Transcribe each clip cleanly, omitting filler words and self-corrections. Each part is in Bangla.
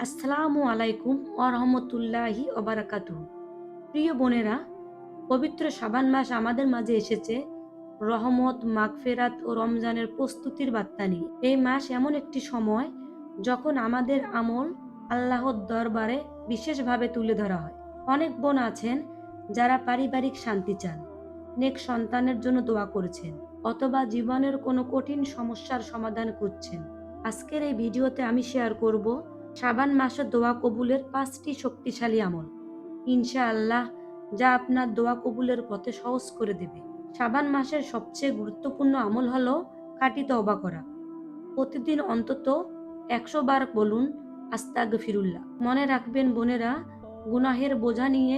আসসালামু আলাইকুম ওয়া রাহমাতুল্লাহি ওয়া বারাকাতুহু। প্রিয় বোনেরা, পবিত্র শাবান মাস আমাদের মাঝে এসেছে রহমত, মাগফিরাত ও রমজানের প্রস্তুতির বার্তা নিয়ে। এই মাস এমন একটি সময় যখন আমাদের আমল আল্লাহর দরবারে বিশেষভাবে তুলে ধরা হয়। অনেক বোন আছেন যারা পারিবারিক শান্তি চান, নেক সন্তানের জন্য দোয়া করছেন, অথবা জীবনের কোনো কঠিন সমস্যার সমাধান করছেন। আজকের এই ভিডিওতে আমি শেয়ার করব শাবান মাসে দোয়া কবুলের 5টি শক্তিশালী আমল, ইনশাআল্লাহ, যা আপনার দোয়া কবুলের পথে সহজ করে দেবে। শাবান মাসের সবচেয়ে গুরুত্বপূর্ণ আমল হলো খাঁটি তওবা করা। প্রতিদিন অন্তত 100 বার বলুন আস্তাগফিরুল্লাহ। মনে রাখবেন বোনেরা, গুনাহের বোঝা নিয়ে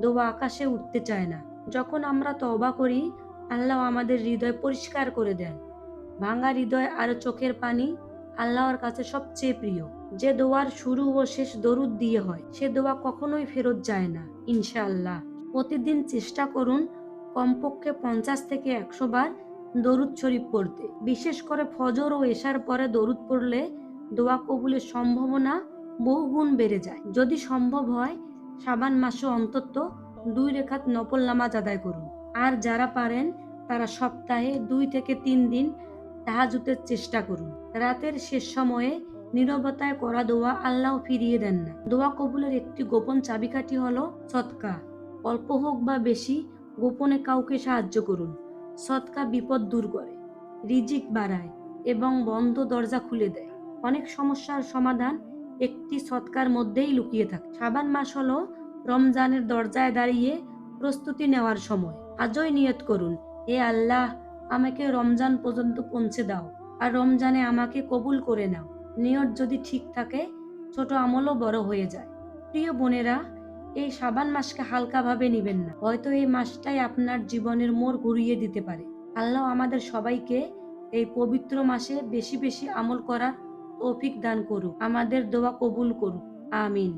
দোয়া আকাশে উঠতে চায় না। যখন আমরা তওবা করি, আল্লাহ আমাদের হৃদয় পরিষ্কার করে দেন। ভাঙা হৃদয় আর চোখের পানি আল্লাহর কাছে সবচেয়ে প্রিয়। যে দোয়ার শুরু ও শেষ দরুদ দিয়ে হয়, সে দোয়া কখনোই ফেরত যায় না ইনশাআল্লাহ। প্রতিদিন চেষ্টা করুন কমপক্ষে 50 থেকে 100 বার দরুদ শরীফ পড়তে। বিশেষ করে ফজর ও এশার পরে দরুদ পড়লে দোয়া কবুলের সম্ভাবনা বহুগুণ বেড়ে যায়। যদি সম্ভব হয়, শাবান মাসে অন্তত 2 রেখাত নফল নামাজ আদায় করুন। আর যারা পারেন তারা সপ্তাহে 2 থেকে 3 দিন তাহাজ্জুদের চেষ্টা করুন। রাতের শেষ সময়ে নীরবতায় করা দোয়া আল্লাহ ফিরিয়ে দেন না। দোয়া কবুলের একটি গোপন চাবিকাঠি হলো সদকা। অল্প হোক বা বেশি, গোপনে কাউকে সাহায্য করুন। সদকা বিপদ দূর করে, রিজিক বাড়ায় এবং বন্ধ দরজা খুলে দেয়। অনেক সমস্যার সমাধান একটি সদকার মধ্যেই লুকিয়ে থাকে। শাবান মাস হলো রমজানের দরজায় দাঁড়িয়ে প্রস্তুতি নেওয়ার সময়। আজই নিয়ত করুন, হে আল্লাহ, আমাকে রমজান পর্যন্ত পৌঁছে দাও, আর রমজানে আমাকে কবুল করে নাও। নিয়ত যদি ঠিক থাকে, ছোট আমলও বড় হয়ে যায়। প্রিয় বোনেরা, এই শাবান মাসকে হালকাভাবে নিবেন না। হয়তো এই মাসটাই আপনার জীবনের মোড় ঘুরিয়ে দিতে পারে। আল্লাহ আমাদের সবাইকে এই পবিত্র মাসে বেশি বেশি আমল করার তৌফিক দান করুক, আমাদের দোয়া কবুল করুক। আমিন।